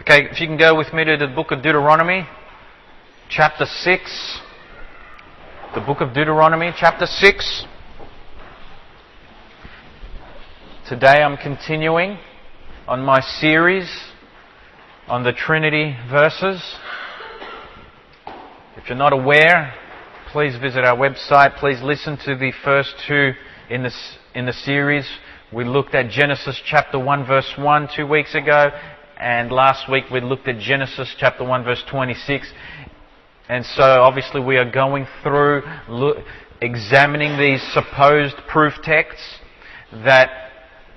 Okay, if you can go with me to the book of Deuteronomy, chapter 6. The book of Deuteronomy, chapter 6. Today I'm continuing on my series on the Trinity verses. If you're not aware, please visit our website. Please listen to the first two in the series. We looked at Genesis chapter 1 verse 1 2 weeks ago, and last week we looked at Genesis chapter 1 verse 26. And so obviously we are going through examining these supposed proof texts that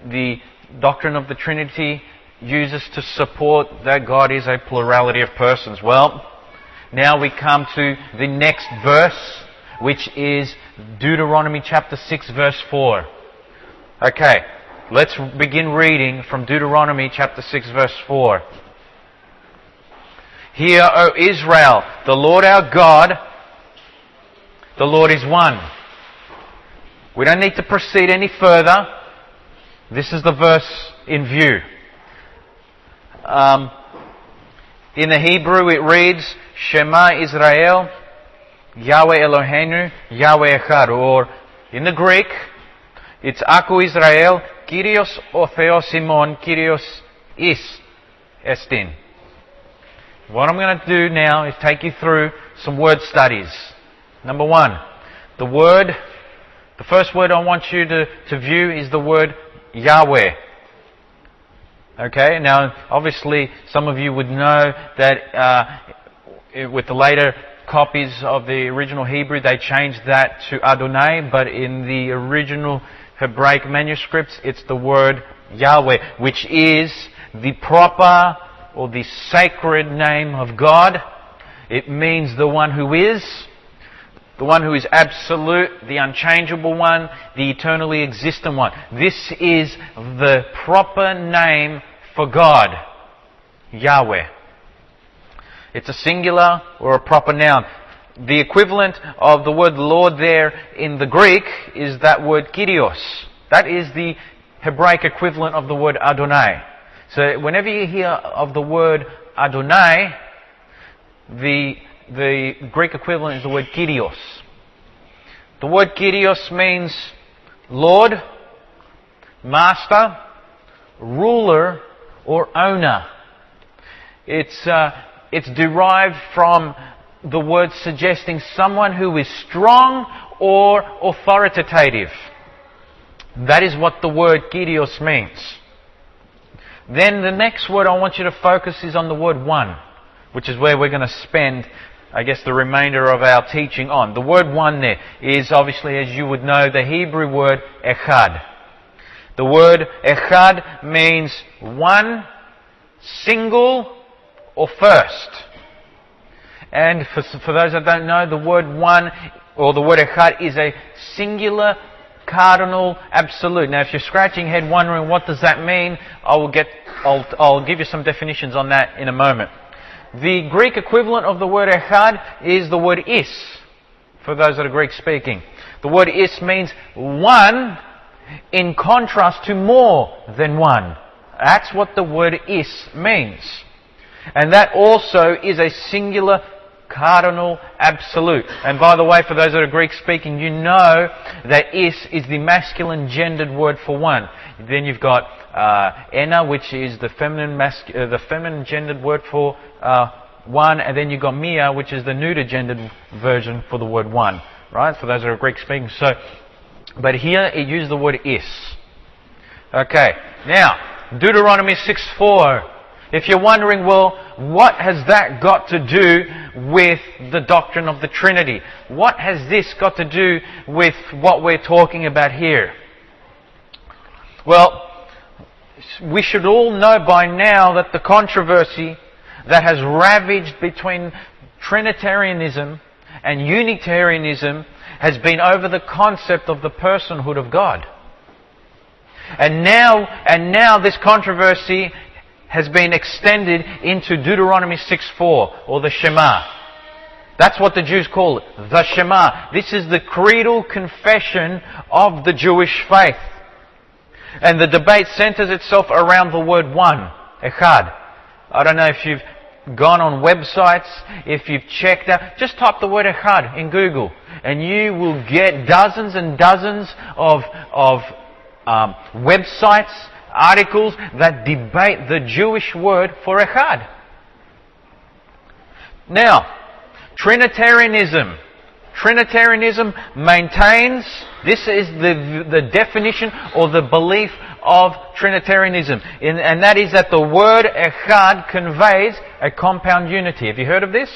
the doctrine of the Trinity uses to support that God is a plurality of persons. Well, now we come to the next verse, which is Deuteronomy chapter 6 verse 4. Okay, let's begin reading from Deuteronomy chapter 6 verse 4. Hear, O Israel, the Lord our God, the Lord is one. We don't need to proceed any further. This is the verse in view. In the Hebrew it reads, Shema Israel, Yahweh Eloheinu, Yahweh Echad. Or in the Greek, it's Aku Israel, Kyrios o Theos Simon, Kyrios is Estin. What I'm going to do now is take you through some word studies. Number one, the first word I want you to view is the word Yahweh. Okay, now obviously some of you would know that with the later copies of the original Hebrew they changed that to Adonai, but in the original Hebraic manuscripts it's the word Yahweh, which is the proper or the sacred name of God. It means the one who is absolute, the unchangeable one, the eternally existent one. This is the proper name for God, Yahweh. It's a singular or a proper noun. The equivalent of the word Lord there in the Greek is that word Kyrios. That is the Hebraic equivalent of the word Adonai. So whenever you hear of the word Adonai, the Greek equivalent is the word Kyrios. The word Kyrios means Lord, Master, Ruler, or Owner. It's derived from the word suggesting someone who is strong or authoritative. That is what the word Kyrios means. Then the next word I want you to focus is on the word one, which is where we're going to spend, I guess, the remainder of our teaching on. The word one there is obviously, as you would know, the Hebrew word echad. The word echad means one, single, or first. And for those that don't know, the word one, or the word echad, is a singular, cardinal, absolute. Now if you're scratching your head wondering what does that mean, I'll give you some definitions on that in a moment. The Greek equivalent of the word echad is the word is, for those that are Greek speaking. The word is means one in contrast to more than one. That's what the word is means. And that also is a singular, cardinal, absolute. And by the way, for those that are Greek speaking, you know that is the masculine gendered word for one. Then you've got ena, which is the feminine gendered word for one, and then you've got mia, which is the neuter gendered version for the word one. Right? For those that are Greek speaking. So, but here it uses the word is. Okay. Now, Deuteronomy 6:4. If you're wondering, well, what has that got to do with the doctrine of the Trinity? What has this got to do with what we're talking about here? Well, we should all know by now that the controversy that has ravaged between Trinitarianism and Unitarianism has been over the concept of the personhood of God. And now this controversy has been extended into Deuteronomy 6:4, or the Shema. That's what the Jews call it, the Shema. This is the creedal confession of the Jewish faith. And the debate centers itself around the word one, echad. I don't know if you've gone on websites, if you've checked out, just type the word echad in Google and you will get dozens and dozens of websites, articles that debate the Jewish word for echad. Now, Trinitarianism maintains, this is the definition or the belief of Trinitarianism, and that is that the word echad conveys a compound unity. Have you heard of this?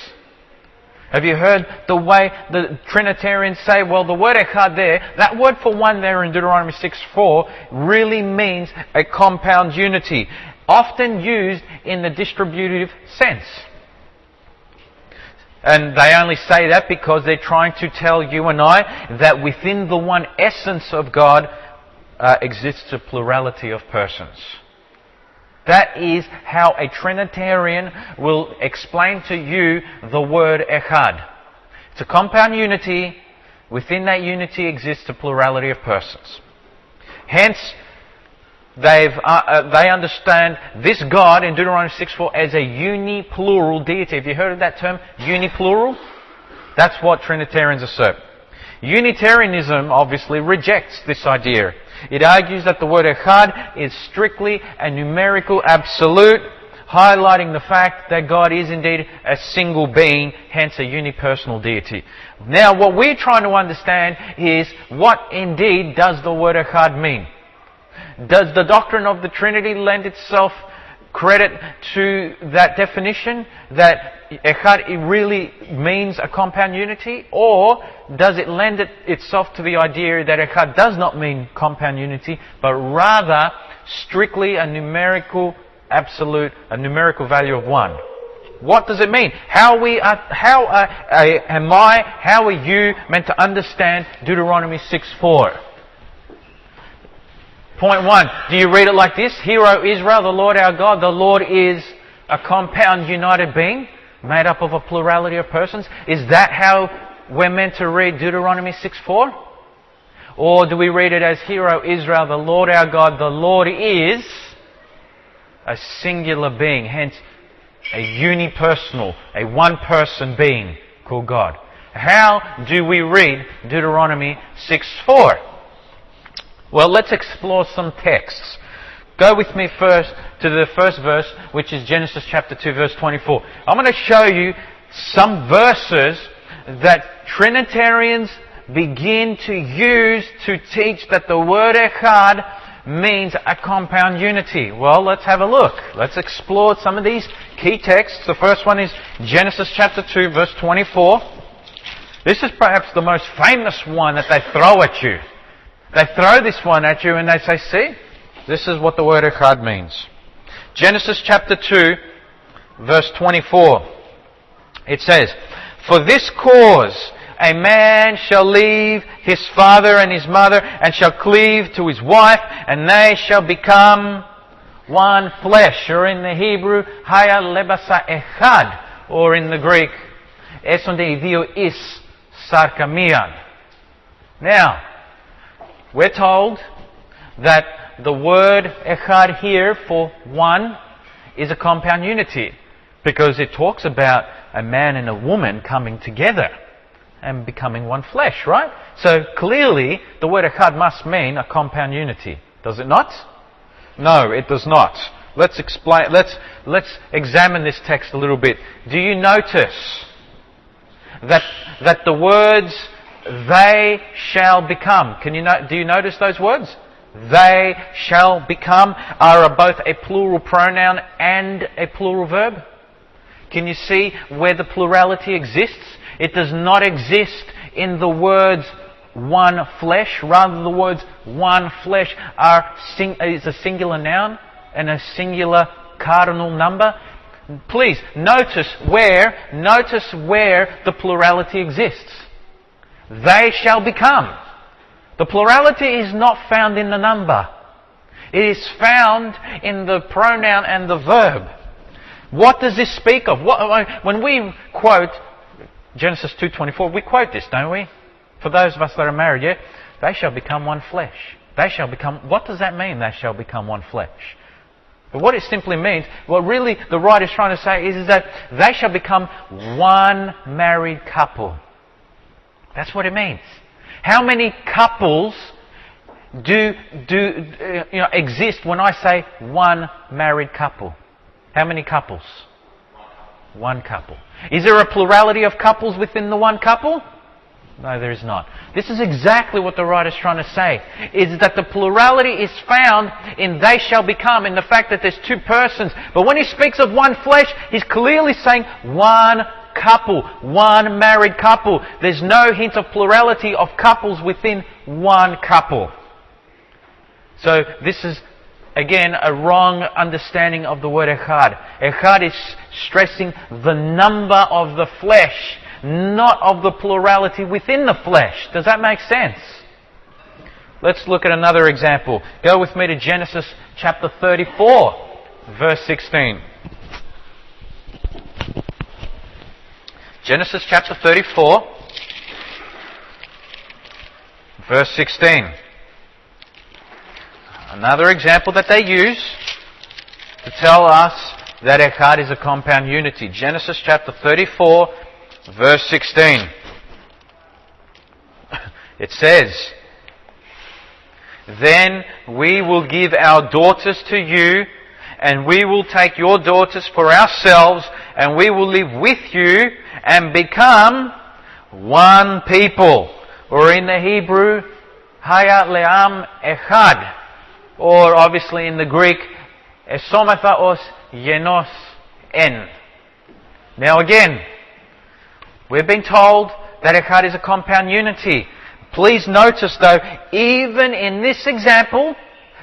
Have you heard the way the Trinitarians say, well, the word echad there, that word for one there in Deuteronomy 6:4 really means a compound unity, often used in the distributive sense. And they only say that because they're trying to tell you and I that within the one essence of God exists a plurality of persons. That is how a Trinitarian will explain to you the word echad. It's a compound unity. Within that unity exists a plurality of persons. Hence, they understand this God in Deuteronomy 6:4 as a uniplural deity. Have you heard of that term, uniplural? That's what Trinitarians assert. Unitarianism obviously rejects this idea. It argues that the word echad is strictly a numerical absolute, highlighting the fact that God is indeed a single being, hence a unipersonal deity. Now, what we're trying to understand is what indeed does the word echad mean? Does the doctrine of the Trinity lend itself credit to that definition, that echad really means a compound unity? Or does it lend itself to the idea that echad does not mean compound unity, but rather strictly a numerical absolute, a numerical value of one? What does it mean? How are you meant to understand Deuteronomy 6:4? Point 1, do you read it like this? Hear, O Israel, the Lord our God, the Lord is a compound united being made up of a plurality of persons. Is that how we're meant to read Deuteronomy 6:4? Or do we read it as, Hear, O Israel, the Lord our God, the Lord is a singular being, hence a unipersonal, a one-person being called God? How do we read Deuteronomy 6:4? Well, let's explore some texts. Go with me first to the first verse, which is Genesis chapter 2, verse 24. I'm going to show you some verses that Trinitarians begin to use to teach that the word echad means a compound unity. Well, let's have a look. Let's explore some of these key texts. The first one is Genesis chapter 2, verse 24. This is perhaps the most famous one that they throw at you. They throw this one at you and they say, see, this is what the word echad means. Genesis chapter 2, verse 24. It says, For this cause a man shall leave his father and his mother and shall cleave to his wife, and they shall become one flesh. Or in the Hebrew, Haya lebasa echad. Or in the Greek, Esonde idio is sarkamian. Now, we're told that the word echad here for one is a compound unity, because it talks about a man and a woman coming together and becoming one flesh, right? So clearly the word echad must mean a compound unity. Does it not? No, it does not. Let's examine this text a little bit. Do you notice that the words they shall become, do you notice those words? They shall become are both a plural pronoun and a plural verb. Can you see where the plurality exists? It does not exist in the words one flesh. Rather, the words one flesh is a singular noun and a singular cardinal number. Please notice where the plurality exists. They shall become. The plurality is not found in the number. It is found in the pronoun and the verb. What does this speak of? When we quote Genesis 2:24, we quote this, don't we? For those of us that are married, yeah? They shall become one flesh. They shall become... What does that mean, they shall become one flesh? But what it simply means, what really the writer is trying to say is that they shall become one married couple. That's what it means. How many couples do exist when I say one married couple? How many couples? One couple. Is there a plurality of couples within the one couple? No, there is not. This is exactly what the writer is trying to say. Is that the plurality is found in they shall become, in the fact that there's two persons. But when he speaks of one flesh, he's clearly saying one couple, one married couple. There's no hint of plurality of couples within one couple. So this is, again, a wrong understanding of the word echad. Echad is stressing the number of the flesh, not of the plurality within the flesh. Does that make sense? Let's look at another example. Go with me to Genesis chapter 34, verse 16. Genesis chapter 34, verse 16. Another example that they use to tell us that echad is a compound unity. Genesis chapter 34, verse 16. It says, "Then we will give our daughters to you, and we will take your daughters for ourselves, and we will live with you and become one people." Or in the Hebrew, Haya Le'am Echad. Or obviously in the Greek, Esomathaos Yenos En. Now again, we've been told that echad is a compound unity. Please notice though, even in this example,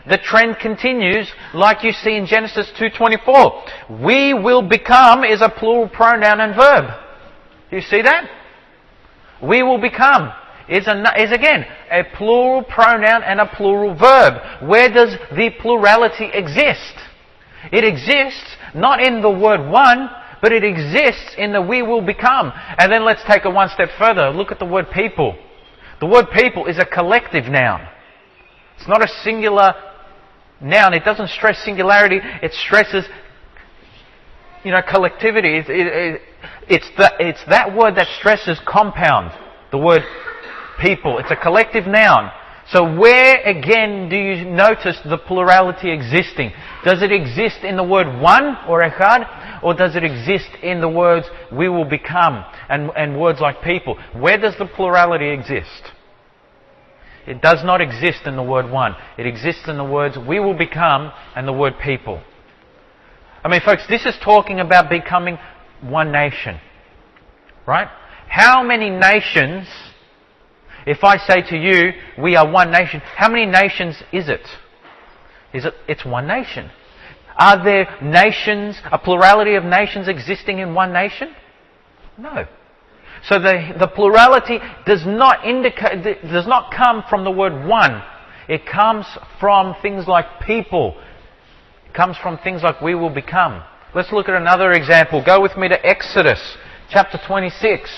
the trend continues like you see in Genesis 2:24. We will become is a plural pronoun and verb. Do you see that? We will become is again a plural pronoun and a plural verb. Where does the plurality exist? It exists not in the word one, but it exists in the we will become. And then let's take it one step further. Look at the word people. The word people is a collective noun. It's not a singular noun. It doesn't stress singularity. It stresses, collectivity. It's that word that stresses compound. The word people. It's a collective noun. So where again do you notice the plurality existing? Does it exist in the word one or echad? Or does it exist in the words we will become and words like people? Where does the plurality exist? It does not exist in the word one. It exists in the words we will become and the word people. I mean, folks, this is talking about becoming one nation. Right? How many nations, if I say to you, we are one nation, how many nations is it? It's one nation. Are there nations, a plurality of nations existing in one nation? No. So the plurality does not come from the word one. It comes from things like people. It comes from things like we will become. Let's look at another example. Go with me to Exodus chapter 26.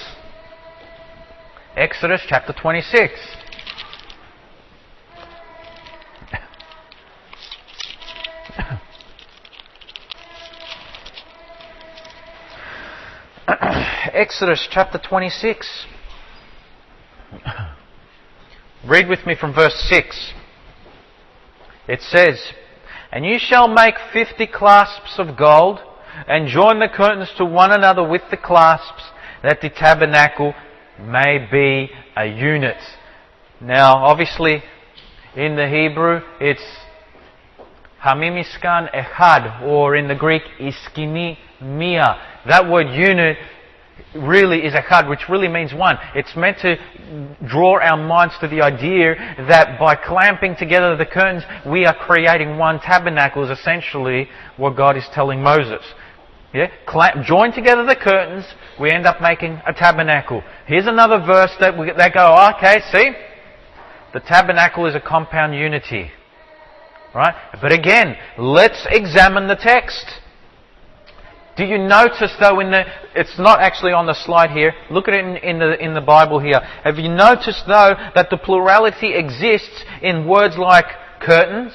Exodus chapter 26. Exodus chapter 26. Read with me from verse 6. It says, "And you shall make 50 clasps of gold, and join the curtains to one another with the clasps, that the tabernacle may be a unit." Now, obviously, in the Hebrew, it's Hamimiskan Echad, or in the Greek, Iskini Mia. That word unit really is echad, which really means one. It's meant to draw our minds to the idea that by clamping together the curtains, we are creating one tabernacle, is essentially what God is telling Moses. Yeah? Join together the curtains, we end up making a tabernacle. Here's another verse that go, okay, see? The tabernacle is a compound unity. Right? But again, let's examine the text. Do you notice though it's not actually on the slide here. Look at it in the Bible here. Have you noticed though that the plurality exists in words like curtains,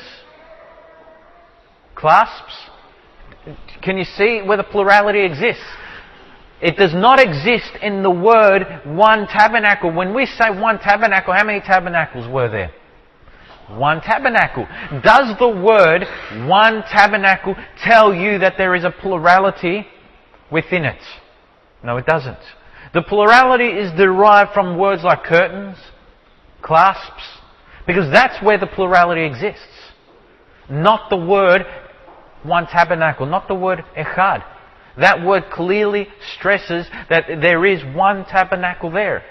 Clasps? Can you see where the plurality exists? It does not exist in the word one tabernacle. When we say one tabernacle, how many tabernacles were there? One tabernacle. Does the word one tabernacle tell you that there is a plurality within it? No, it doesn't. The plurality is derived from words like curtains, clasps, because that's where the plurality exists. Not the word one tabernacle, not the word echad. That word clearly stresses that there is one tabernacle there.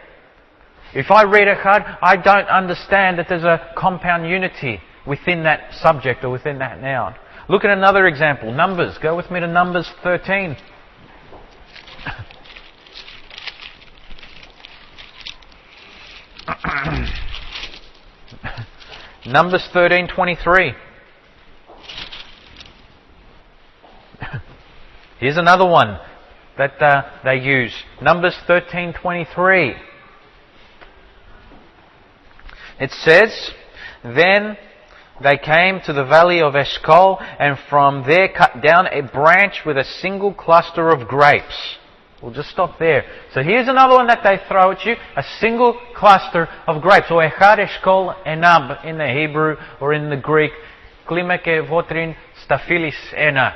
If I read echad, I don't understand that there's a compound unity within that subject or within that noun. Look at another example. Numbers. Go with me to Numbers 13. Numbers 13:23. Here's another one that they use. Numbers 13:23. It says, "Then they came to the valley of Eshcol, and from there cut down a branch with a single cluster of grapes." We'll just stop there. So here's another one that they throw at you, a single cluster of grapes, or echad eshkol enab in the Hebrew or in the Greek, klimeke votrin staphilis ena.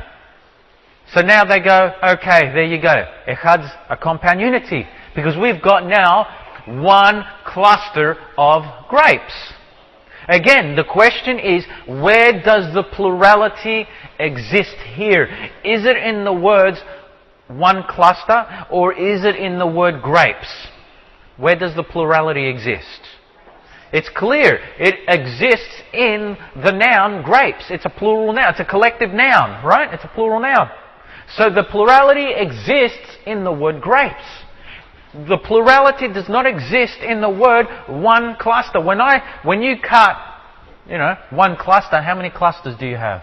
So now they go, okay, there you go. Echad's a compound unity, because we've got now one cluster of grapes. Again, the question is, where does the plurality exist here? Is it in the words one cluster, or is it in the word grapes? Where does the plurality exist? It's clear. It exists in the noun grapes. It's a plural noun. It's a collective noun, right? It's a plural noun. So the plurality exists in the word grapes. The plurality does not exist in the word one cluster. When you cut, one cluster, how many clusters do you have?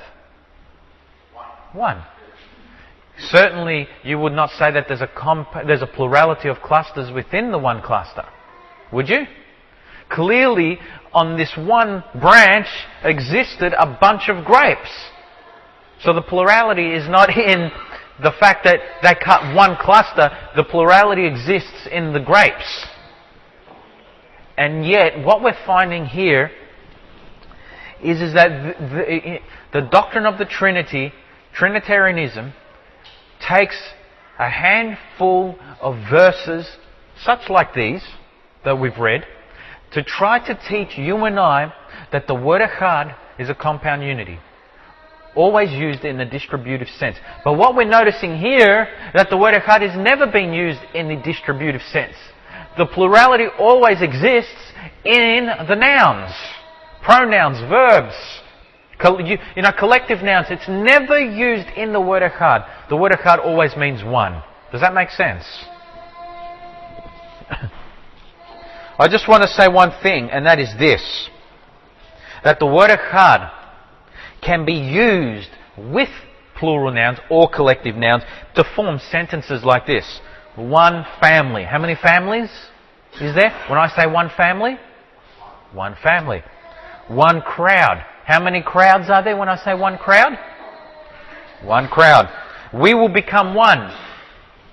One. Certainly, you would not say that there's a plurality of clusters within the one cluster, would you? Clearly, on this one branch existed a bunch of grapes. So the plurality is not in the fact that they cut one cluster. The plurality exists in the grapes. And yet, what we're finding here is that the doctrine of the Trinity, Trinitarianism, takes a handful of verses, such like these that we've read, to try to teach you and I that the word echad is a compound unity, always used in the distributive sense. But what we're noticing here, that the word echad has never been used in the distributive sense. The plurality always exists in the nouns, pronouns, verbs, collective nouns. It's never used in the word echad. The word echad always means one. Does that make sense? I just want to say one thing, and that is this. That the word echad can be used with plural nouns or collective nouns to form sentences like this. One family. How many families is there? When I say one family? One family. One crowd. How many crowds are there when I say one crowd? One crowd. We will become one.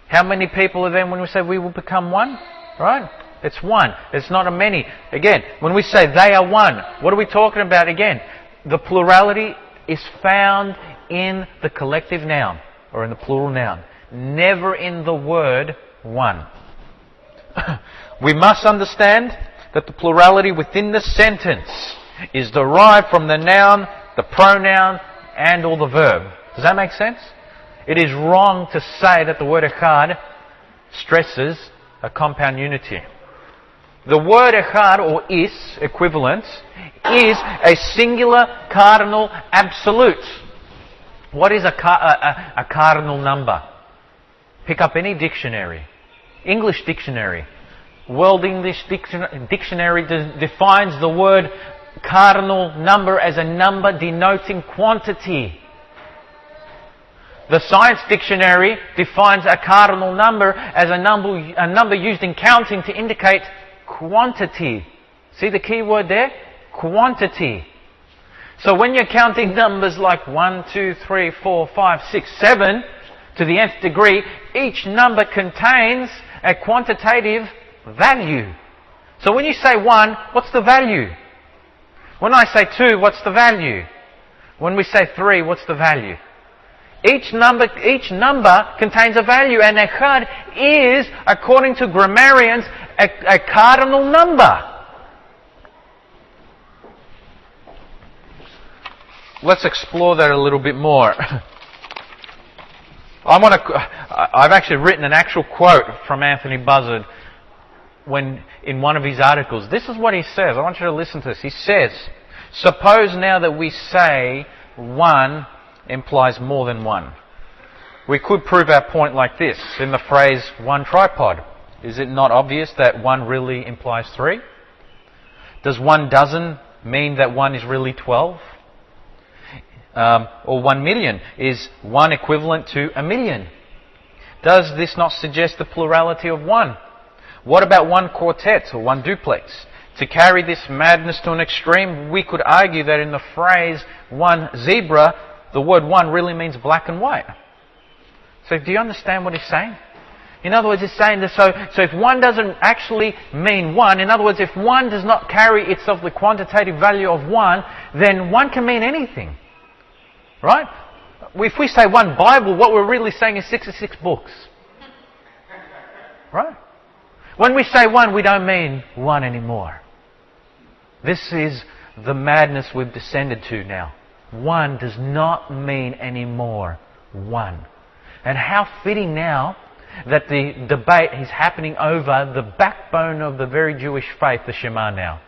How many people are there when we say we will become one? Right? It's one. It's not a many. Again, when we say they are one, what are we talking about again? The plurality is found in the collective noun or in the plural noun, never in the word one. We must understand that the plurality within the sentence is derived from the noun, the pronoun, and or the verb. Does that make sense? It is wrong to say that the word echad stresses a compound unity. The word echad, or is, equivalent, is a singular cardinal absolute. What is a cardinal number? Pick up any dictionary. English dictionary. World English Dictionary defines the word cardinal number as a number denoting quantity. The Science Dictionary defines a cardinal number as a number used in counting to indicate quantity. See the key word there? Quantity. So when you're counting numbers like 1, 2, 3, 4, 5, 6, 7 to the nth degree, each number contains a quantitative value. So when you say 1, what's the value? When I say 2, what's the value? When we say 3, what's the value? Each number contains a value, and echad is, according to grammarians, a cardinal number. Let's explore that a little bit more. I've actually written an actual quote from Anthony Buzzard in one of his articles. This is what he says. I want you to listen to this. He says, suppose now that we say 1 implies more than 1. We could prove our point like this in the phrase 1 tripod. Is it not obvious that 1 really implies 3? Does 1 dozen mean that 1 is really 12? Or 1 million? Is 1 equivalent to a million? Does this not suggest the plurality of 1? What about 1 quartet or 1 duplex? To carry this madness to an extreme, we could argue that in the phrase 1 zebra, the word 1 really means black and white. So do you understand what he's saying? In other words, he's saying that so if 1 doesn't actually mean 1, in other words, if 1 does not carry itself the quantitative value of 1, then 1 can mean anything. Right? If we say 1 Bible, what we're really saying is 66 books. Right? When we say 1, we don't mean 1 anymore. This is the madness we've descended to now. 1 does not mean anymore 1. And how fitting now that the debate is happening over the backbone of the very Jewish faith, the Shema now.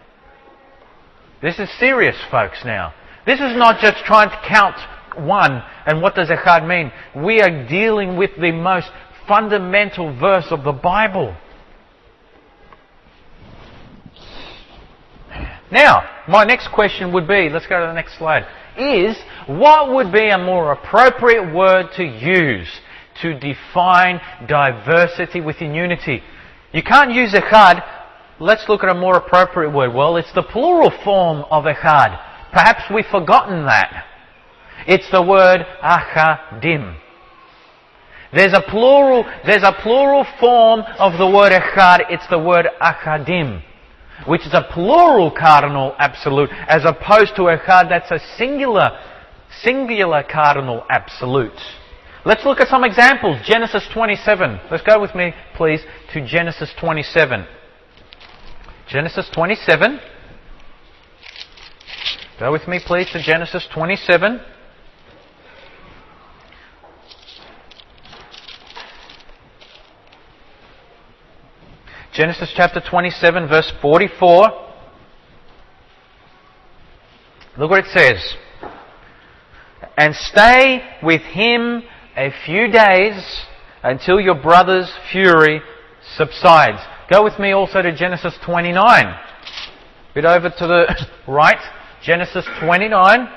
This is serious, folks, now. This is not just trying to count 1 and what does echad mean. We are dealing with the most fundamental verse of the Bible. Now, my next question would be, let's go to the next slide, is what would be a more appropriate word to use to define diversity within unity? You can't use echad. Let's look at a more appropriate word. Well, it's the plural form of echad. Perhaps we've forgotten that. It's the word achadim. There's a plural form of the word echad. It's the word achadim, which is a plural cardinal absolute, as opposed to echad that's a singular cardinal absolute. Let's look at some examples. Genesis 27. Let's go with me, please, to Genesis 27. Genesis 27. Go with me, please, to Genesis 27. Genesis chapter 27, verse 44. Look what it says. And stay with him a few days until your brother's fury subsides. Go with me also to Genesis 29. A bit over to the right. Genesis 29,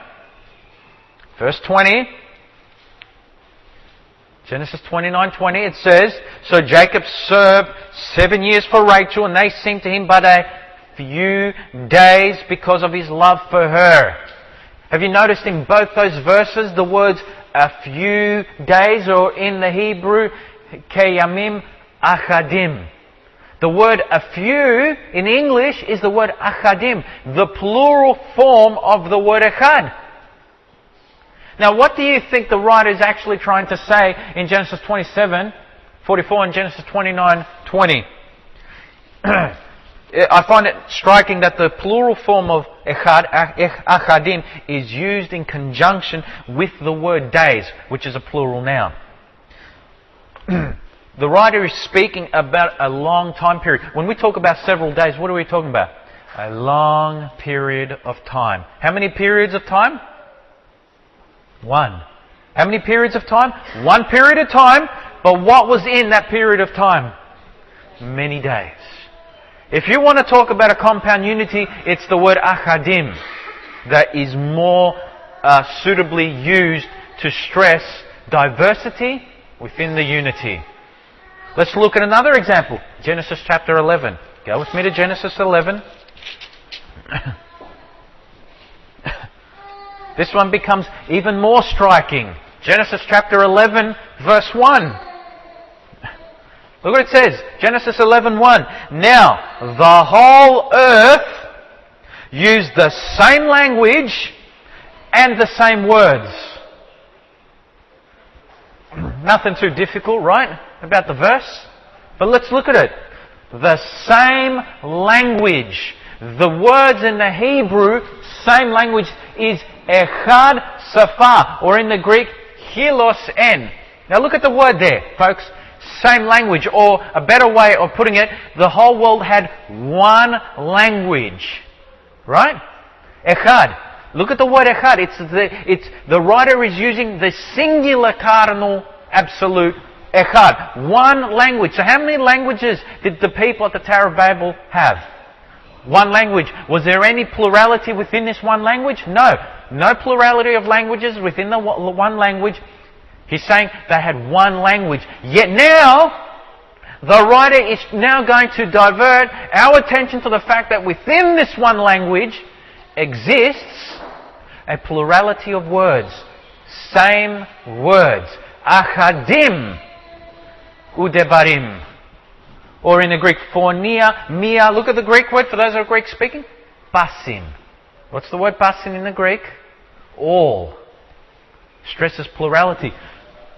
verse 20. Genesis 29:20, it says, so Jacob served 7 years for Rachel, and they seemed to him but a few days because of his love for her. Have you noticed in both those verses the words a few days, or in the Hebrew, keyamim achadim? The word a few in English is the word achadim, the plural form of the word echad. Now, what do you think the writer is actually trying to say in Genesis 27:44 and Genesis 29:20? I find it striking that the plural form of echad, achadim, is used in conjunction with the word days, which is a plural noun. The writer is speaking about a long time period. When we talk about several days, what are we talking about? A long period of time. How many periods of time? 1. How many periods of time? 1 period of time. But what was in that period of time? Many days. If you want to talk about a compound unity, it's the word achadim that is more suitably used to stress diversity within the unity. Let's look at another example. Genesis chapter 11. Go with me to Genesis 11. This one becomes even more striking. Genesis chapter 11, verse 1. Look what it says. Genesis 11:1. Now, the whole earth used the same language and the same words. Nothing too difficult, right, about the verse? But let's look at it. The same language. The words in the Hebrew, same language, is echad safar, or in the Greek, hilos en. Now look at the word there, folks. Same language, or a better way of putting it, the whole world had one language. Right? Echad. Look at the word echad. The writer is using the singular cardinal absolute echad. One language. So how many languages did the people at the Tower of Babel have? One language. Was there any plurality within this one language? No. No plurality of languages within the one language. He's saying they had one language. Yet now, the writer is now going to divert our attention to the fact that within this one language exists a plurality of words. Same words. Achadim udebarim. Or in the Greek, phonia, mia. Look at the Greek word for those who are Greek speaking. Pasin. What's the word pasin in the Greek? All. Stresses plurality.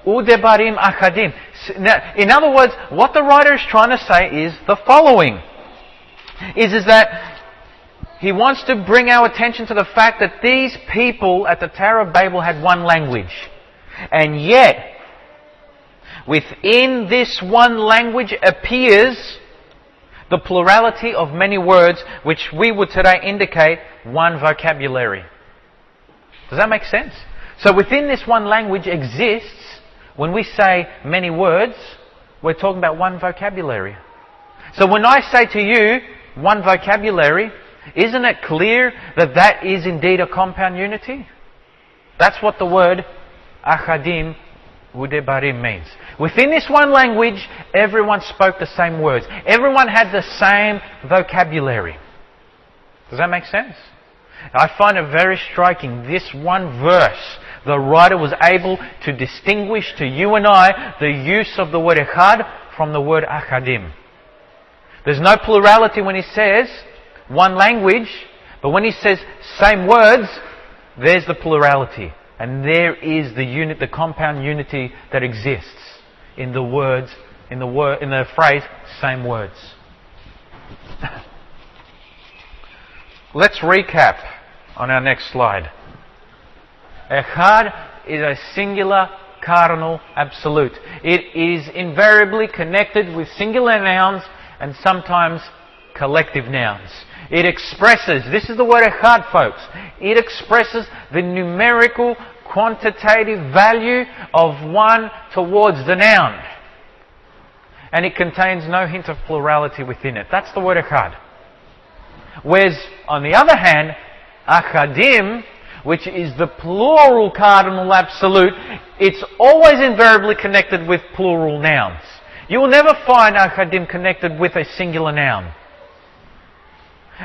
Udebarim achadim. Now, in other words, what the writer is trying to say is the following. Is that he wants to bring our attention to the fact that these people at the Tower of Babel had one language. And yet, within this one language appears the plurality of many words, which we would today indicate one vocabulary. Does that make sense? So within this one language exists, when we say many words, we're talking about one vocabulary. So when I say to you, one vocabulary, isn't it clear that that is indeed a compound unity? That's what the word achadim udebarim means. Within this one language, everyone spoke the same words. Everyone had the same vocabulary. Does that make sense? I find it very striking. This one verse, the writer was able to distinguish to you and I the use of the word echad from the word achadim. There's no plurality when he says one language, but when he says same words, there's the plurality. And there is the compound unity that exists in the words, in the phrase, same words. Let's recap on our next slide. Echad is a singular cardinal absolute. It is invariably connected with singular nouns and sometimes collective nouns. It expresses, this is the word echad, folks, it expresses the numerical quantitative value of one towards the noun. And it contains no hint of plurality within it. That's the word echad. Whereas, on the other hand, achadim, which is the plural cardinal absolute, it's always invariably connected with plural nouns. You will never find achadim connected with a singular noun.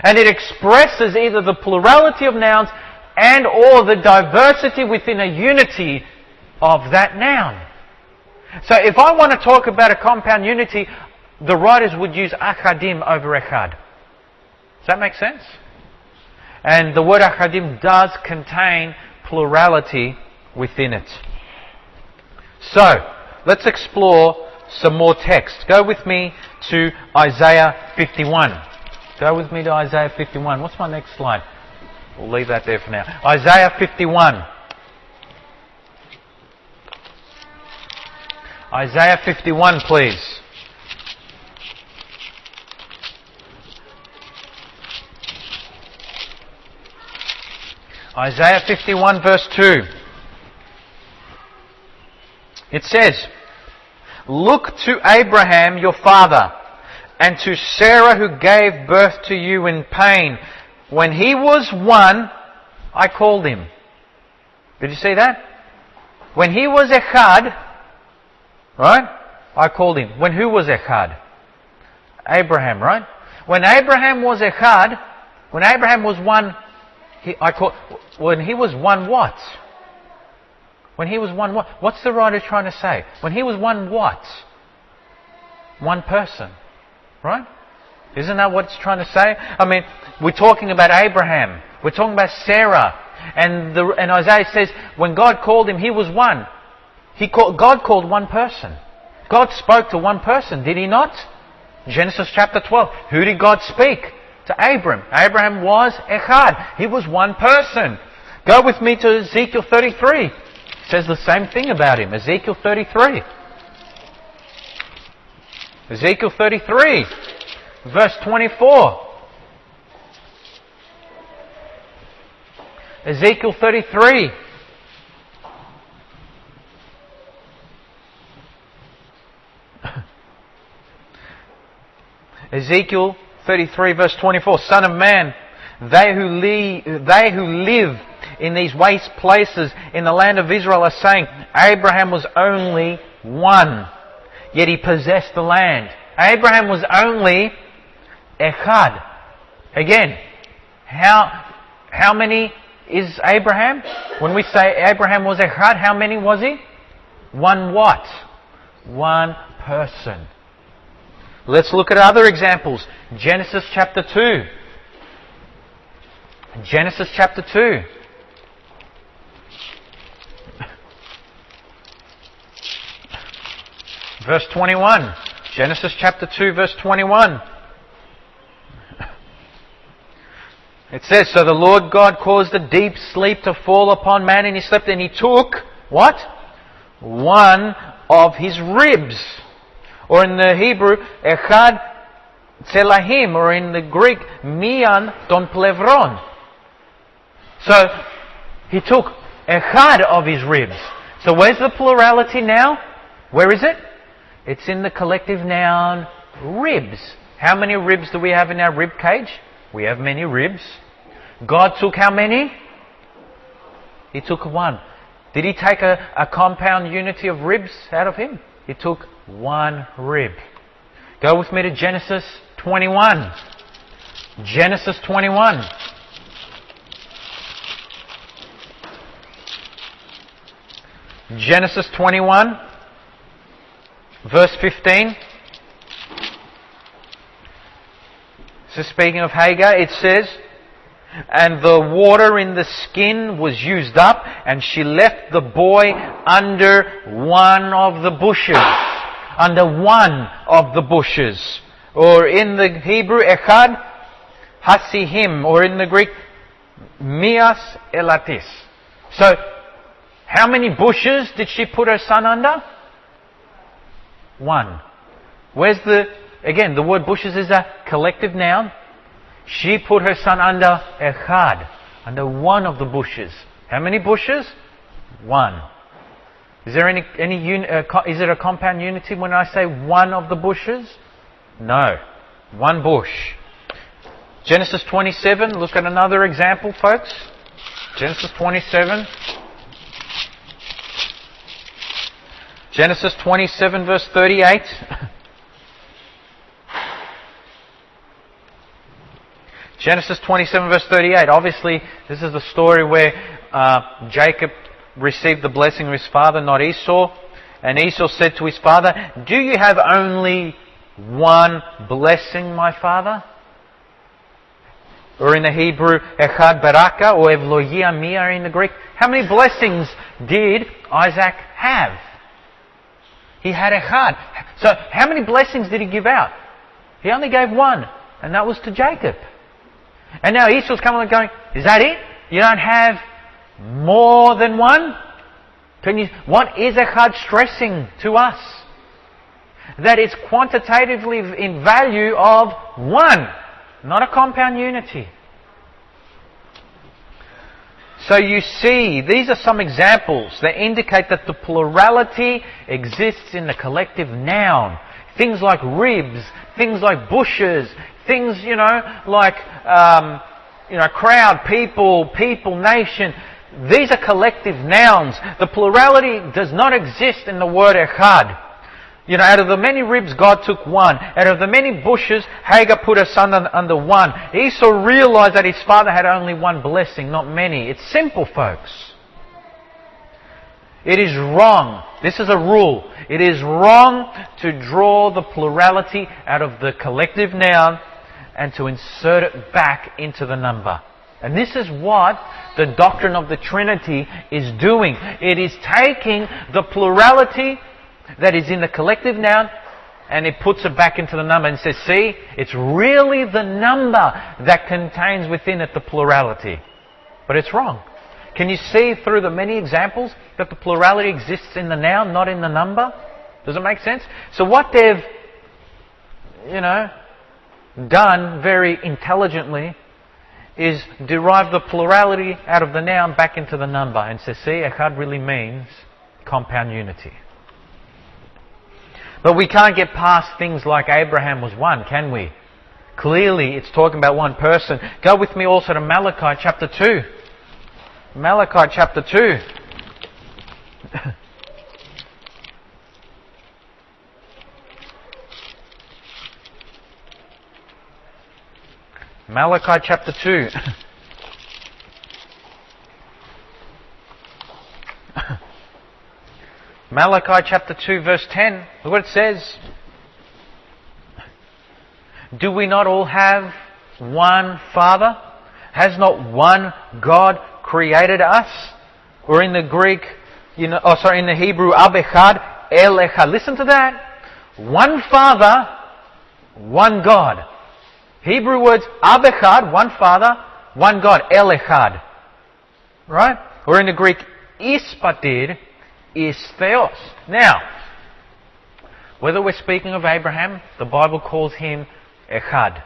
And it expresses either the plurality of nouns and or the diversity within a unity of that noun. So if I want to talk about a compound unity, the writers would use achadim over echad. Does that make sense? And the word achadim does contain plurality within it. So, let's explore some more text. Go with me to Isaiah 51. Go with me to Isaiah 51. What's my next slide? We'll leave that there for now. Isaiah 51. Isaiah 51, please. Isaiah 51 verse 2. It says, "Look to Abraham your father, and to Sarah who gave birth to you in pain. When he was one, I called him." Did you see that? When he was echad, right? I called him. When who was echad? Abraham, right? When Abraham was echad, when Abraham was one, When he was one what? When he was one what? What's the writer trying to say? When he was one what? One person. Right? Isn't that what it's trying to say? I mean, we're talking about Abraham. We're talking about Sarah. And Isaiah says, when God called him, he was one. God called one person. God spoke to one person, did he not? Genesis chapter 12. Who did God speak? To Abram. Abraham was Echad. He was one person. Go with me to Ezekiel 33. It says the same thing about him. Ezekiel 33. Ezekiel 33, verse 24. Ezekiel 33. Ezekiel 33 verse 24. Son of man, they who live in these waste places in the land of Israel are saying, Abraham was only one, yet he possessed the land. Abraham was only Echad. Again, how many is Abraham? When we say Abraham was Echad, how many was he? One what? One person. Let's look at other examples. Genesis chapter 2. Genesis chapter 2. Verse 21. Genesis chapter 2 verse 21. It says, so the Lord God caused a deep sleep to fall upon man, and he slept, and he took, what? One of his ribs. Or in the Hebrew, Echad Tzelahim, or in the Greek, Mian Don Plevron. So, he took Echad of his ribs. So where's the plurality now? Where is it? It's in the collective noun, ribs. How many ribs do we have in our rib cage? We have many ribs. God took how many? He took one. Did he take a compound unity of ribs out of him? He took one rib. Go with me to Genesis 21. Genesis 21. Genesis 21, verse 15. So speaking of Hagar, it says, and the water in the skin was used up, and she left the boy under one of the bushes. Under one of the bushes. Or in the Hebrew, Echad Hasihim, or in the Greek, Mias Elatis. So, how many bushes did she put her son under? One. Where's again, the word bushes is a collective noun. She put her son under Echad, under one of the bushes. How many bushes? One. Is there is it a compound unity when I say one of the bushes? No. One bush. Genesis 27, look at another example, folks. Genesis 27. Genesis 27 verse 38. Genesis 27 verse 38. Obviously, this is the story where Jacob received the blessing of his father, not Esau. And Esau said to his father, do you have only one blessing, my father? Or in the Hebrew, Echad Baraka, or Evlogia Mia in the Greek. How many blessings did Isaac have? He had Echad. So how many blessings did he give out? He only gave one, and that was to Jacob. And now Esau's coming and going, is that it? You don't have more than one? What is Echad stressing to us? That it's quantitatively in value of one, not a compound unity. So you see, these are some examples that indicate that the plurality exists in the collective noun. Things like ribs, things like bushes, things, like, crowd, people, nation. These are collective nouns. The plurality does not exist in the word Echad. Out of the many ribs, God took one. Out of the many bushes, Hagar put her son under one. Esau realized that his father had only one blessing, not many. It's simple, folks. It is wrong. This is a rule. It is wrong to draw the plurality out of the collective noun and to insert it back into the number. And this is what the doctrine of the Trinity is doing. It is taking the plurality that is in the collective noun and it puts it back into the number and says, see, it's really the number that contains within it the plurality. But it's wrong. Can you see through the many examples that the plurality exists in the noun, not in the number? Does it make sense? So what they've, done very intelligently is derive the plurality out of the noun back into the number and say, see, echad really means compound unity. But we can't get past things like Abraham was one, can we? Clearly, it's talking about one person. Go with me also to Malachi chapter 2. Malachi chapter 2. Malachi chapter 2. Malachi chapter 2 verse 10. Look what it says. Do we not all have one Father? Has not one God created us? Or in the Greek, in the Hebrew, Ab Echad, El Echad. Listen to that. One Father, one God. Hebrew words, Ab Echad, one Father, one God, El Echad. Right? Or in the Greek, Ispatid, is Theos. Now, whether we're speaking of Abraham, the Bible calls him Echad.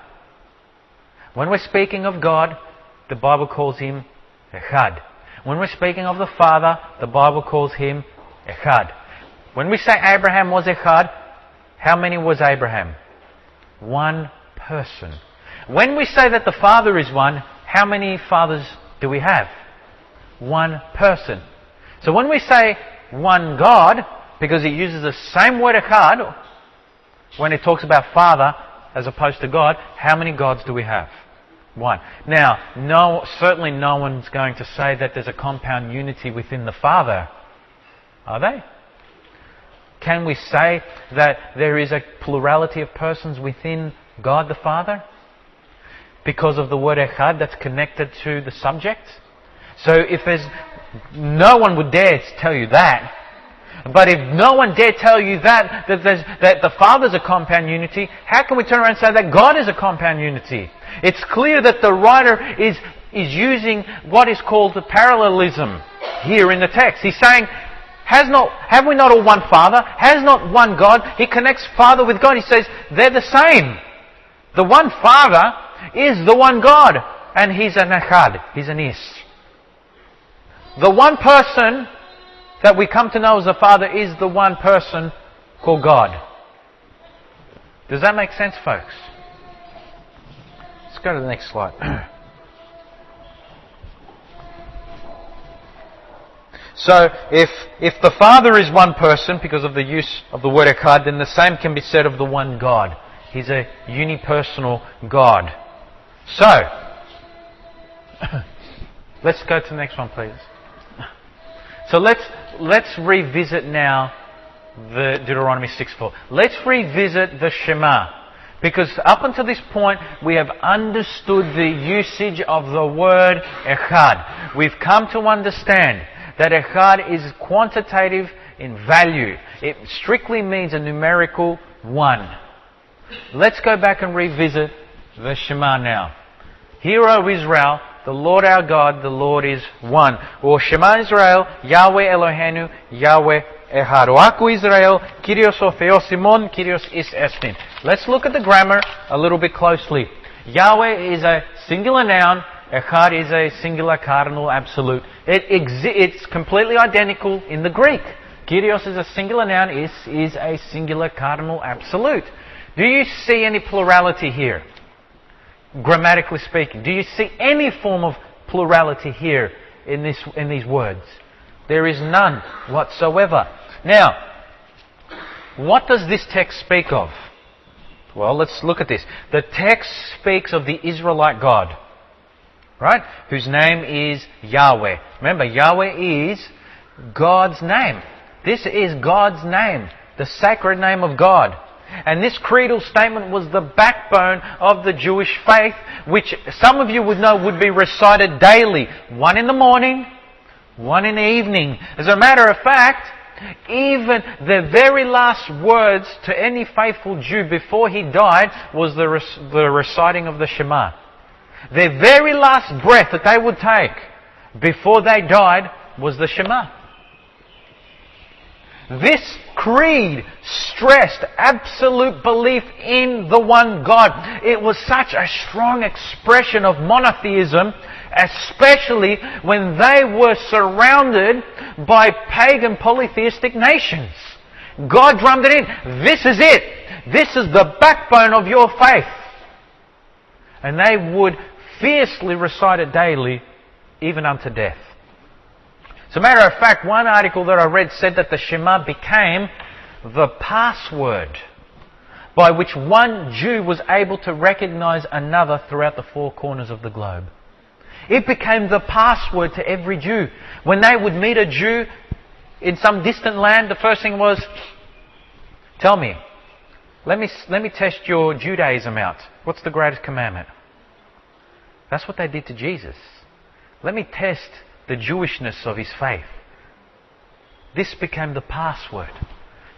When we're speaking of God, the Bible calls him Echad. When we're speaking of the Father, the Bible calls him Echad. When we say Abraham was Echad, how many was Abraham? One person. When we say that the Father is one, how many fathers do we have? One person. So when we say one God, because it uses the same word Echad when it talks about Father as opposed to God, how many gods do we have? One. Now, certainly no one's going to say that there's a compound unity within the Father. Are they? Can we say that there is a plurality of persons within God the Father? Because of the word Echad that's connected to the subject? So if there's... No one would dare tell you that. But if no one dare tell you that the Father's a compound unity, how can we turn around and say that God is a compound unity? It's clear that the writer is using what is called the parallelism here in the text. He's saying, have we not all one Father? Has not one God? He connects Father with God. He says, they're the same. The one Father is the one God. And He's an Echad. He's an Is. The one person that we come to know as the Father is the one person called God. Does that make sense, folks? Let's go to the next slide. So, if the Father is one person because of the use of the word Echad, then the same can be said of the one God. He's a unipersonal God. So, let's go to the next one, please. So let's revisit now the Deuteronomy 6:4. Let's revisit the Shema. Because up until this point, we have understood the usage of the word Echad. We've come to understand that Echad is quantitative in value. It strictly means a numerical one. Let's go back and revisit the Shema now. Hear, O Israel, the Lord our God, the Lord is one. Or Shema Israel, Yahweh Eloheinu, Yahweh Echad. O Aku Israel, Kyrios o Theos Simon, Kyrios is Estin. Let's look at the grammar a little bit closely. Yahweh is a singular noun. Echad is a singular cardinal absolute. It's completely identical in the Greek. Kyrios is a singular noun. Is a singular cardinal absolute. Do you see any plurality here? Grammatically speaking, do you see any form of plurality here in these words? There is none whatsoever. Now, what does this text speak of? Well, let's look at this. The text speaks of the Israelite God, right? Whose name is Yahweh. Remember, Yahweh is God's name. This is God's name, the sacred name of God. And this creedal statement was the backbone of the Jewish faith, which some of you would know would be recited daily. One in the morning, one in the evening. As a matter of fact, even the very last words to any faithful Jew before he died was the reciting of the Shema. Their very last breath that they would take before they died was the Shema. This creed stressed absolute belief in the one God. It was such a strong expression of monotheism, especially when they were surrounded by pagan polytheistic nations. God drummed it in. This is it. This is the backbone of your faith. And they would fiercely recite it daily, even unto death. As a matter of fact, one article that I read said that the Shema became the password by which one Jew was able to recognize another throughout the four corners of the globe. It became the password to every Jew. When they would meet a Jew in some distant land, the first thing was, tell me, let me test your Judaism out. What's the greatest commandment? That's what they did to Jesus. Let me test the Jewishness of his faith. This became the password.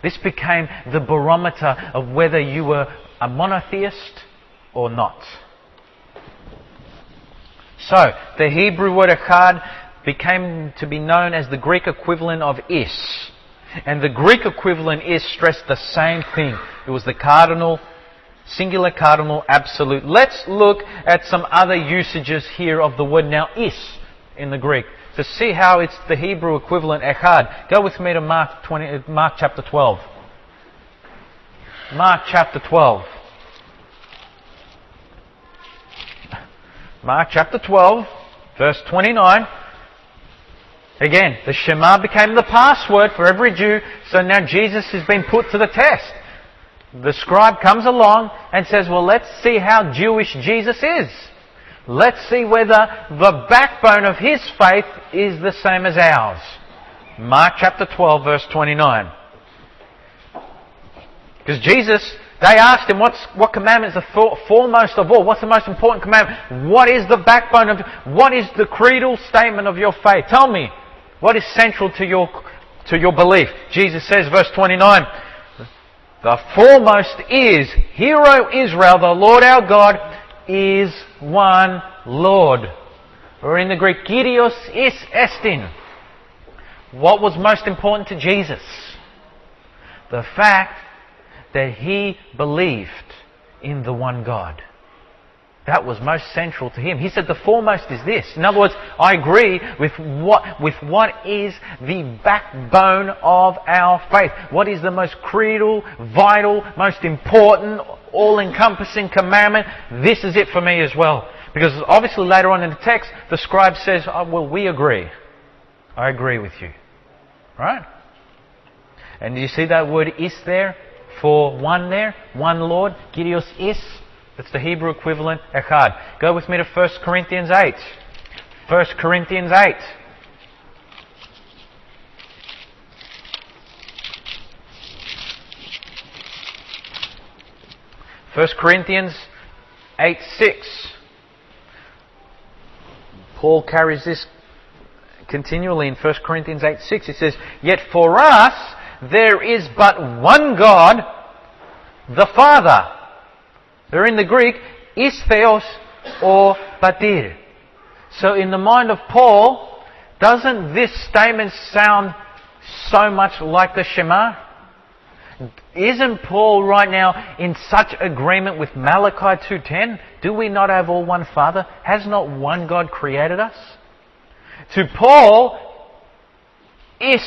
This became the barometer of whether you were a monotheist or not. So, the Hebrew word echad became to be known as the Greek equivalent of is. And the Greek equivalent is stressed the same thing. It was the cardinal, singular cardinal absolute. Let's look at some other usages here of the word now is in the Greek, to see how it's the Hebrew equivalent, echad. Go with me to Mark chapter 12. Mark chapter 12. Mark chapter 12, verse 29. Again, the Shema became the password for every Jew, so now Jesus has been put to the test. The scribe comes along and says, well, let's see how Jewish Jesus is. Let's see whether the backbone of his faith is the same as ours. Mark chapter 12, verse 29. Because Jesus, they asked him, what commandment is the foremost of all? What's the most important commandment? What is the backbone of, what is the creedal statement of your faith? Tell me, what is central to your belief? Jesus says, verse 29, the foremost is, Hear, O Israel, the Lord our God is one Lord. Or in the Greek, Kyrios is estin. What was most important to Jesus? The fact that he believed in the one God. That was most central to him. He said the foremost is this. In other words, I agree with what is the backbone of our faith. What is the most creedal, vital, most important, all-encompassing commandment? This is it for me as well. Because obviously later on in the text, the scribe says, oh, well, we agree. I agree with you. Right? And do you see that word is there? For one there? One Lord? Kyrios is? That's the Hebrew equivalent, echad. Go with me to 1 Corinthians 8. 1 Corinthians 8. 1 Corinthians 8:6. Paul carries this continually in 1 Corinthians 8:6. He says, Yet for us there is but one God, the Father. They're in the Greek, is theos or patir. So in the mind of Paul, doesn't this statement sound so much like the Shema? Isn't Paul right now in such agreement with Malachi 2:10? Do we not have all one Father? Has not one God created us? To Paul, is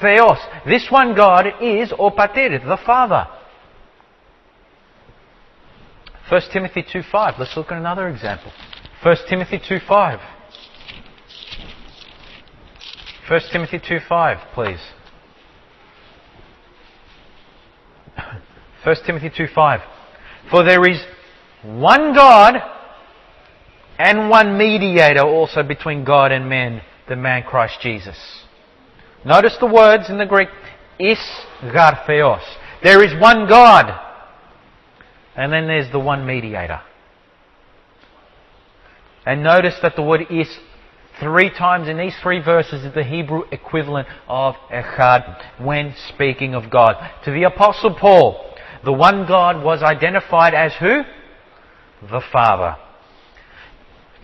theos. This one God is or patir, the Father. 1 Timothy 2:5. Let's look at another example. 1 Timothy 2:5. 1 Timothy 2:5, please. 1 Timothy 2:5. For there is one God and one mediator also between God and men, the man Christ Jesus. Notice the words in the Greek, is gartheos. There is one God, and then there's the one mediator. And notice that the word is 3 times in these 3 verses is the Hebrew equivalent of echad when speaking of God. To the Apostle Paul, the one God was identified as who? The Father.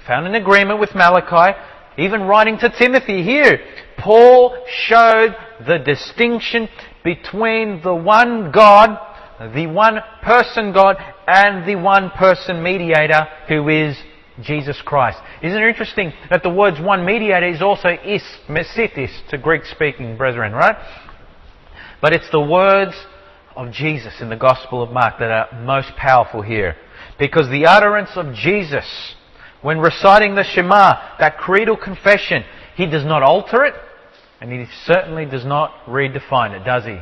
Found in agreement with Malachi, even writing to Timothy here, Paul showed the distinction between the one God, the one person God, and the one person mediator who is Jesus Christ. Isn't it interesting that the words one mediator is also is, mesitis, to Greek-speaking brethren, right? But it's the words of Jesus in the Gospel of Mark that are most powerful here. Because the utterance of Jesus, when reciting the Shema, that creedal confession, He does not alter it, and He certainly does not redefine it, does He?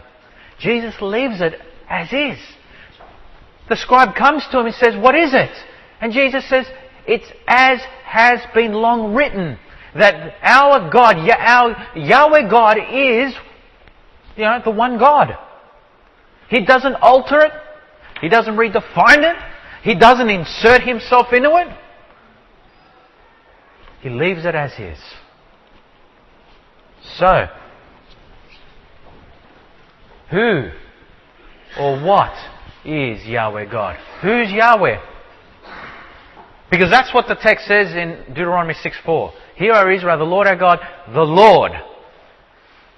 Jesus leaves it as is. The scribe comes to Him and says, what is it? And Jesus says, it's as has been long written, that our God, our Yahweh God is, the one God. He doesn't alter it. He doesn't redefine it. He doesn't insert Himself into it. He leaves it as is. So, who or what is Yahweh God? Who's Yahweh? Because that's what the text says in Deuteronomy 6:4. Hear, O Israel, the Lord our God, the Lord.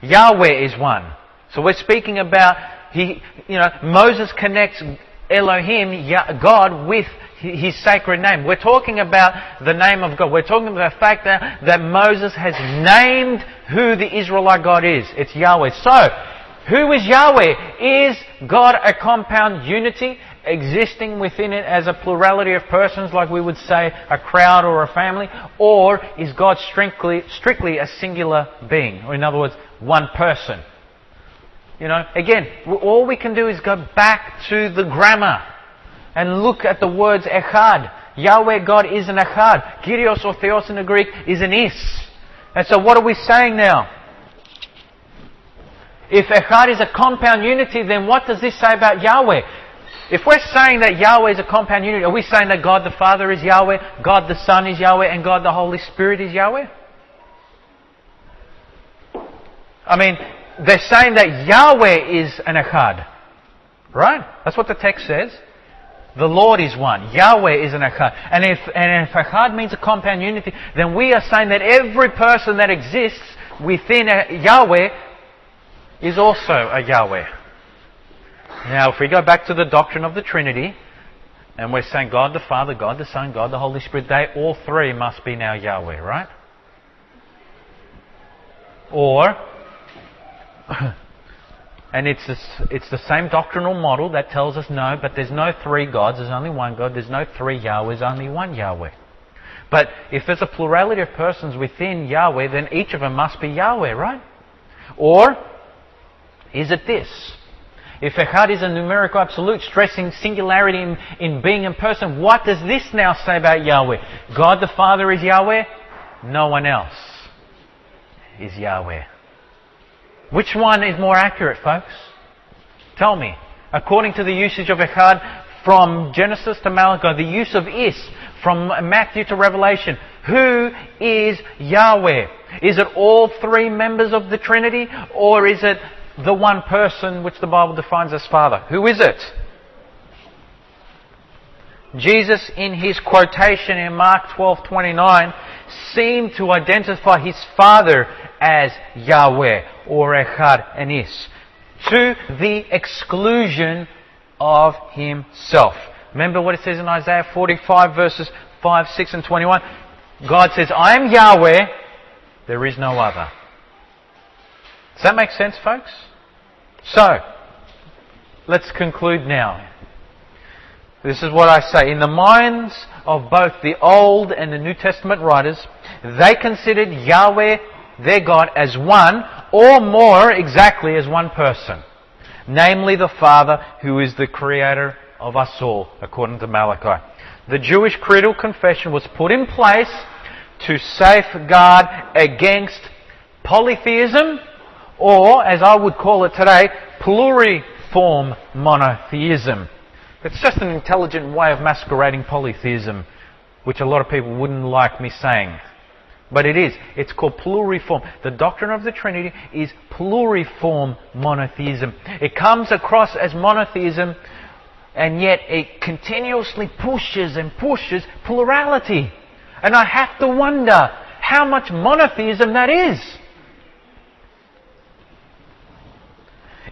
Yahweh is one. So we're speaking about, Moses connects Elohim, God, with His sacred name. We're talking about the name of God. We're talking about the fact that Moses has named who the Israelite God is. It's Yahweh. So, who is Yahweh? Is God a compound unity existing within it as a plurality of persons, like we would say a crowd or a family? Or is God strictly a singular being? Or in other words, one person? Again, all we can do is go back to the grammar and look at the words echad. Yahweh God is an echad. Kyrios or theos in the Greek is an is. And so what are we saying now? If echad is a compound unity, then what does this say about Yahweh? If we're saying that Yahweh is a compound unity, are we saying that God the Father is Yahweh, God the Son is Yahweh, and God the Holy Spirit is Yahweh? They're saying that Yahweh is an echad. Right? That's what the text says. The Lord is one. Yahweh is an echad. And if echad means a compound unity, then we are saying that every person that exists within Yahweh is also a Yahweh. Now, if we go back to the doctrine of the Trinity, and we're saying God the Father, God the Son, God the Holy Spirit, they all three must be now Yahweh, right? Or, and it's the same doctrinal model that tells us no, but there's no 3 gods, there's only one God, there's no 3 Yahwehs, only one Yahweh. But if there's a plurality of persons within Yahweh, then each of them must be Yahweh, right? Or, is it this? If echad is a numerical absolute, stressing singularity in being and person, what does this now say about Yahweh? God the Father is Yahweh? No one else is Yahweh. Which one is more accurate, folks? Tell me. According to the usage of echad from Genesis to Malachi, the use of is from Matthew to Revelation, who is Yahweh? Is it all 3 members of the Trinity, or is it the one person which the Bible defines as Father? Who is it? Jesus, in His quotation in Mark 12:29, seemed to identify His Father as Yahweh, or Echad and Is, to the exclusion of Himself. Remember what it says in Isaiah 45 verses 5, 6 and 21? God says, I am Yahweh, there is no other. Does that make sense, folks? So, let's conclude now. This is what I say. In the minds of both the Old and the New Testament writers, they considered Yahweh, their God, as one, or more exactly as one person. namely the Father, who is the creator of us all, according to Malachi. The Jewish creedal confession was put in place to safeguard against polytheism, or, as I would call it today, pluriform monotheism. It's just an intelligent way of masquerading polytheism, which a lot of people wouldn't like me saying. But it is. It's called pluriform. The doctrine of the Trinity is pluriform monotheism. It comes across as monotheism, and yet it continuously pushes and pushes plurality. And I have to wonder how much monotheism that is.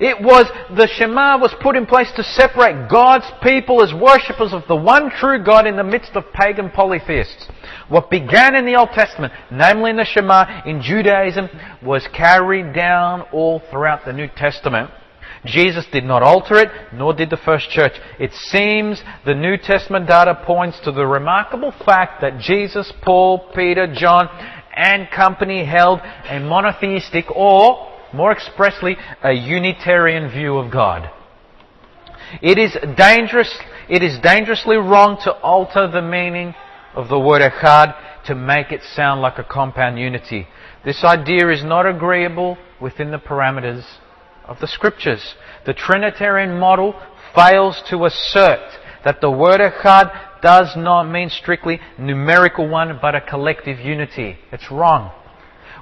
The Shema was put in place to separate God's people as worshippers of the one true God in the midst of pagan polytheists. What began in the Old Testament, namely in the Shema, in Judaism, was carried down all throughout the New Testament. Jesus did not alter it, nor did the first church. It seems the New Testament data points to the remarkable fact that Jesus, Paul, Peter, John, and company held a monotheistic, or more expressly, a Unitarian view of God. It is dangerously wrong to alter the meaning of the word echad to make it sound like a compound unity. This idea is not agreeable within the parameters of the Scriptures. The Trinitarian model fails to assert that the word echad does not mean strictly numerical one, but a collective unity. It's wrong.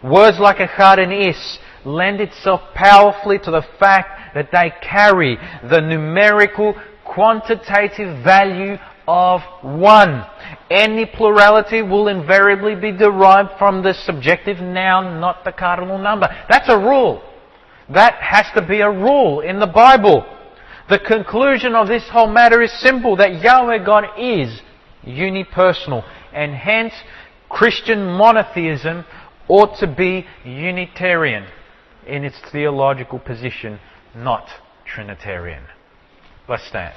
Words like echad and is lend itself powerfully to the fact that they carry the numerical, quantitative value of one. Any plurality will invariably be derived from the subjective noun, not the cardinal number. That's a rule. That has to be a rule in the Bible. The conclusion of this whole matter is simple, that Yahweh God is unipersonal, and hence Christian monotheism ought to be Unitarian in its theological position, not Trinitarian. Let's stand.